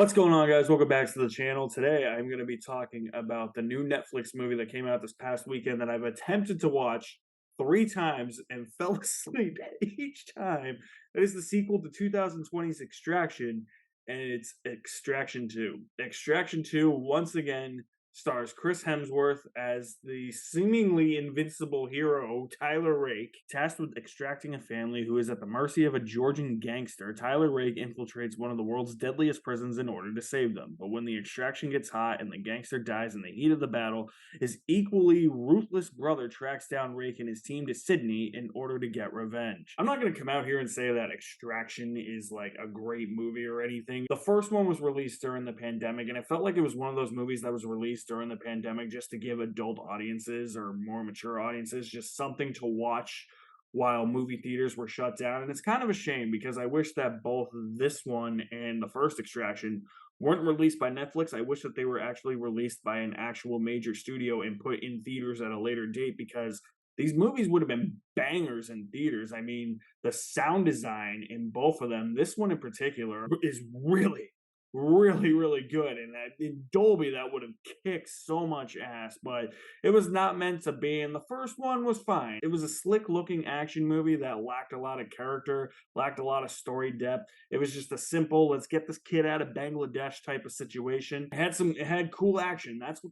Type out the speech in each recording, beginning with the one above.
What's going on, guys? Welcome back to the channel. Today, I'm going to be talking about the new Netflix movie that came out this past weekend that I've attempted to watch three times and fell asleep each time. It is the sequel to 2020's Extraction, and it's Extraction 2. Extraction 2, once again, stars Chris Hemsworth as the seemingly invincible hero, Tyler Rake. Tasked with extracting a family who is at the mercy of a Georgian gangster, Tyler Rake infiltrates one of the world's deadliest prisons in order to save them. But when the extraction gets hot and the gangster dies in the heat of the battle, his equally ruthless brother tracks down Rake and his team to Sydney in order to get revenge. I'm not going to come out here and say that Extraction is like a great movie or anything. The first one was released during the pandemic, and it felt like it was one of those movies that was released during the pandemic just to give adult audiences or more mature audiences just something to watch while movie theaters were shut down. And it's kind of a shame because I wish that both this one and the first Extraction weren't released by Netflix. I wish that they were actually released by an actual major studio and put in theaters at a later date, because these movies would have been bangers in theaters. I mean, the sound design in both of them, this one in particular, is really good, and that in Dolby that would have kicked so much ass, but it was not meant to be. And the first one was fine. It was a slick looking action movie that lacked a lot of character, lacked a lot of story depth. It was just a simple, let's get this kid out of Bangladesh type of situation. It had cool action. That's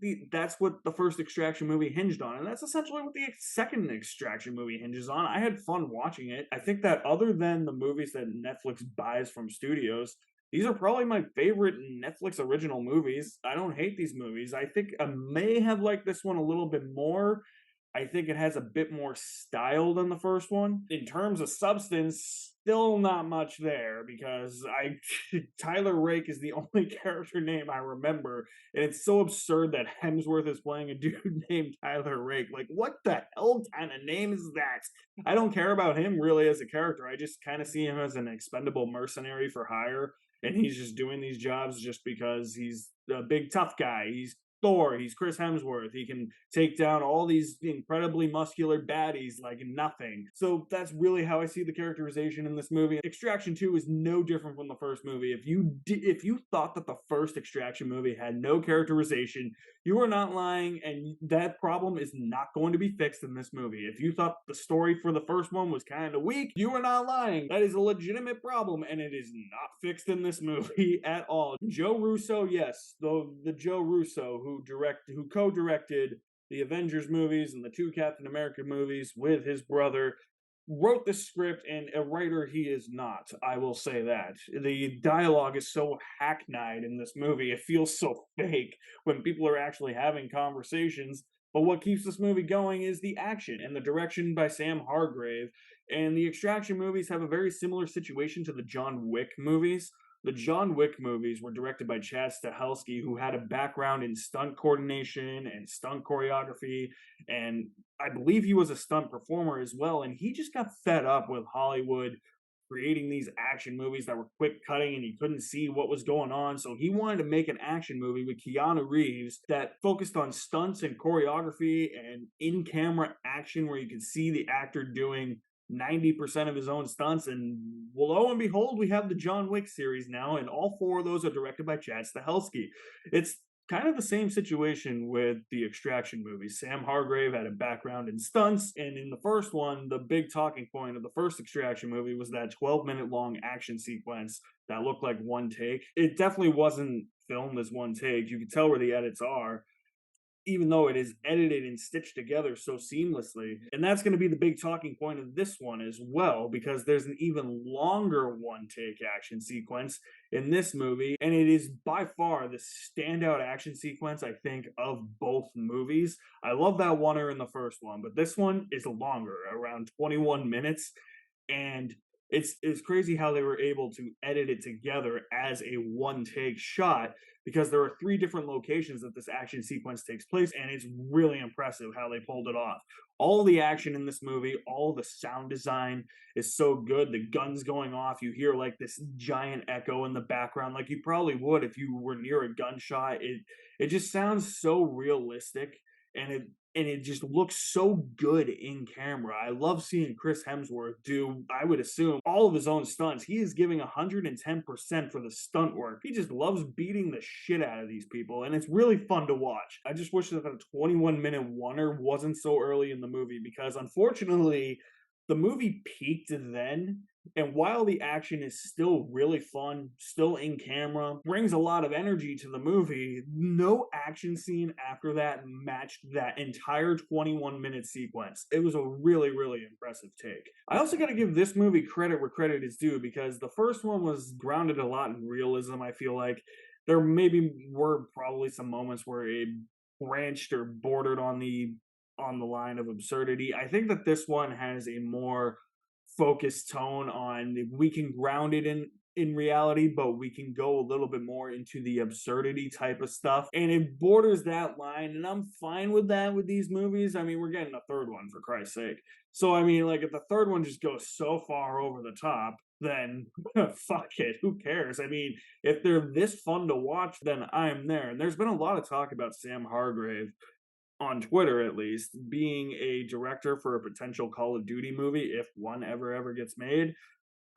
what the first Extraction movie hinged on, and that's essentially what the second Extraction movie hinges on. I had fun watching it. I think that other than the movies that Netflix buys from studios, these are probably my favorite Netflix original movies. I don't hate these movies. I think I may have liked this one a little bit more. I think it has a bit more style than the first one. In terms of substance, still not much there, because Tyler Rake is the only character name I remember, and it's so absurd that Hemsworth is playing a dude named Tyler Rake. Like, what the hell kind of name is that? I don't care about him really as a character. I just kind of see him as an expendable mercenary for hire, and he's just doing these jobs just because he's a big tough guy. He's Thor, he's Chris Hemsworth. He can take down all these incredibly muscular baddies like nothing. So that's really how I see the characterization in this movie. Extraction 2 is no different from the first movie. If you thought that the first Extraction movie had no characterization, you are not lying, and that problem is not going to be fixed in this movie. If you thought the story for the first one was kind of weak, you are not lying. That is a legitimate problem, and it is not fixed in this movie at all. Joe Russo, yes, though the Joe Russo who co-directed the Avengers movies and the two Captain America movies with his brother, wrote the script, and a writer he is not. I will say that. The dialogue is so hackneyed in this movie. It feels so fake when people are actually having conversations. But what keeps this movie going is the action and the direction by Sam Hargrave. And the Extraction movies have a very similar situation to the John Wick movies. The John Wick movies were directed by Chad Stahelski, who had a background in stunt coordination and stunt choreography, and I believe he was a stunt performer as well, and he just got fed up with Hollywood creating these action movies that were quick cutting and you couldn't see what was going on. So he wanted to make an action movie with Keanu Reeves that focused on stunts and choreography and in camera action where you could see the actor doing 90% of his own stunts. And well, lo and behold, we have the John Wick series now, and all four of those are directed by Chad Stahelski. It's kind of the same situation with the Extraction movies. Sam Hargrave had a background in stunts, and in the first one, the big talking point of the first Extraction movie was that 12-minute long action sequence that looked like one take. It definitely wasn't filmed as one take. You can tell where the edits are, even though it is edited and stitched together so seamlessly. And that's going to be the big talking point of this one as well, because there's an even longer one take action sequence in this movie, and it is by far the standout action sequence, I think, of both movies. I love that oneer in the first one, but this one is longer, around 21 minutes, and it's crazy how they were able to edit it together as a one take shot, because there are three different locations that this action sequence takes place, and it's really impressive how they pulled it off. All the action in this movie, all the sound design is so good. The guns going off, you hear like this giant echo in the background, like you probably would if you were near a gunshot. It just sounds so realistic. and it just looks so good in camera. I love seeing Chris Hemsworth do, I would assume, all of his own stunts. He is giving 110% for the stunt work. He just loves beating the shit out of these people, and it's really fun to watch. I just wish that the 21-minute oneer wasn't so early in the movie, because unfortunately, the movie peaked then, and while the action is still really fun, still in camera, brings a lot of energy to the movie, no action scene after that matched that entire 21-minute sequence. It was a really, really impressive take. I also got to give this movie credit where credit is due, because the first one was grounded a lot in realism, I feel like. There maybe were probably some moments where it branched or bordered on the line of absurdity. I think that this one has a more focused tone on, we can ground it in reality, but we can go a little bit more into the absurdity type of stuff, and it borders that line, and I'm fine with that with these movies. I mean, we're getting a third one, for Christ's sake. So I mean, like, if the third one just goes so far over the top, then fuck it, who cares? I mean, if they're this fun to watch, then I'm there. And there's been a lot of talk about Sam Hargrave, on Twitter at least, being a director for a potential Call of Duty movie if one ever gets made.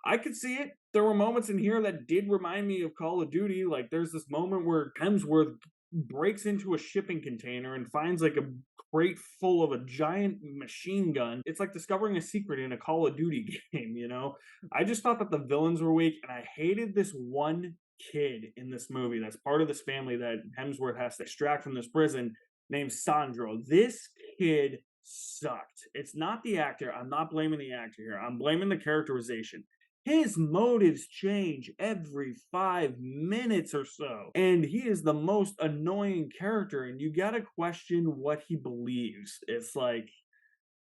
I could see it. There were moments in here that did remind me of Call of Duty. Like, there's this moment where Hemsworth breaks into a shipping container and finds like a crate full of a giant machine gun. It's like discovering a secret in a Call of Duty game, you know? I just thought that the villains were weak, and I hated this one kid in this movie that's part of this family that Hemsworth has to extract from this prison, named Sandro. This kid sucked. It's not the actor. I'm not blaming the actor here. I'm blaming the characterization. His motives change every 5 minutes or so, and he is the most annoying character, and you gotta question what he believes. It's like,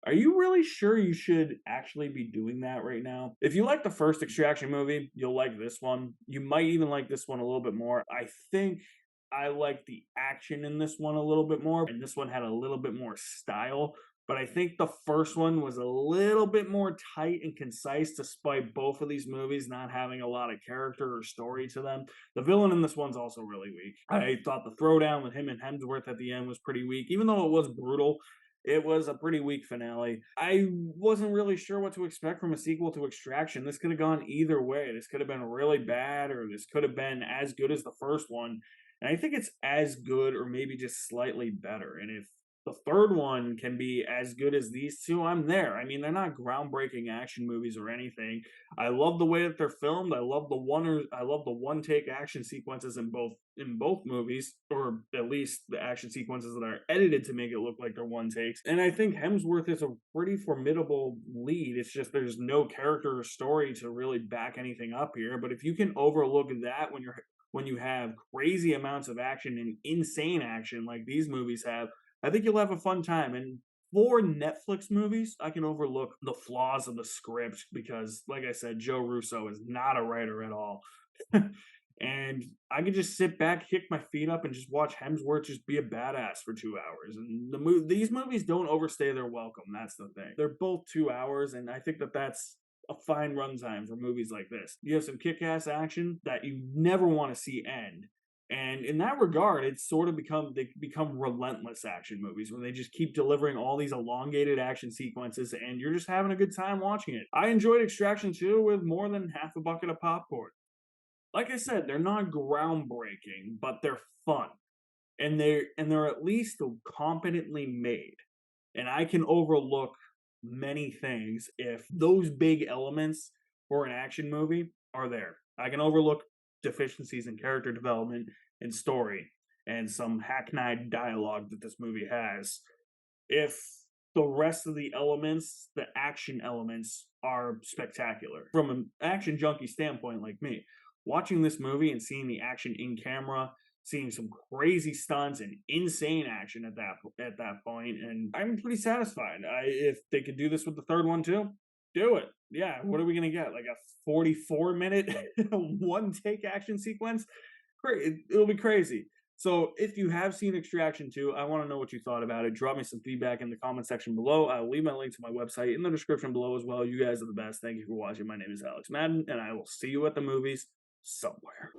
are you really sure you should actually be doing that right now? If you like the first Extraction movie, you'll like this one. You might even like this one a little bit more. I think I like the action in this one a little bit more, and this one had a little bit more style. But I think the first one was a little bit more tight and concise, despite both of these movies not having a lot of character or story to them. The villain in this one's also really weak. I thought the throwdown with him and Hemsworth at the end was pretty weak. Even though it was brutal, it was a pretty weak finale. I wasn't really sure what to expect from a sequel to Extraction. This could have gone either way. This could have been really bad, or this could have been as good as the first one. And I think it's as good, or maybe just slightly better. And if the third one can be as good as these two, I'm there. I mean, they're not groundbreaking action movies or anything. I love the way that they're filmed. I love the one take action sequences in both movies, or at least the action sequences that are edited to make it look like they're one takes. And I think Hemsworth is a pretty formidable lead. It's just there's no character or story to really back anything up here. But if you can overlook that when you have crazy amounts of action and insane action like these movies have, I think you'll have a fun time. And for Netflix movies, I can overlook the flaws of the script because, like I said, Joe Russo is not a writer at all. And I could just sit back, kick my feet up, and just watch Hemsworth just be a badass for 2 hours. And these movies don't overstay their welcome. That's the thing. They're both 2 hours, and I think that that's a fine runtime for movies like this. You have some kick-ass action that you never want to see end. And in that regard, it's sort of they become relentless action movies where they just keep delivering all these elongated action sequences, and you're just having a good time watching it. I enjoyed Extraction 2 with more than half a bucket of popcorn. Like I said, they're not groundbreaking, but they're fun. And they're at least competently made. And I can overlook many things if those big elements for an action movie are there. I can overlook deficiencies in character development and story and some hackneyed dialogue that this movie has if the rest of the elements, the action elements, are spectacular. From an action junkie standpoint like me, watching this movie and seeing the action in camera, seeing some crazy stunts and insane action at that point, and I'm pretty satisfied. If they could do this with the third one too, do it. Yeah, what are we gonna get? Like a 44-minute one-take action sequence? Great, it'll be crazy. So if you have seen Extraction 2, I want to know what you thought about it. Drop me some feedback in the comment section below. I will leave my link to my website in the description below as well. You guys are the best. Thank you for watching. My name is Alex Madden, and I will see you at the movies somewhere.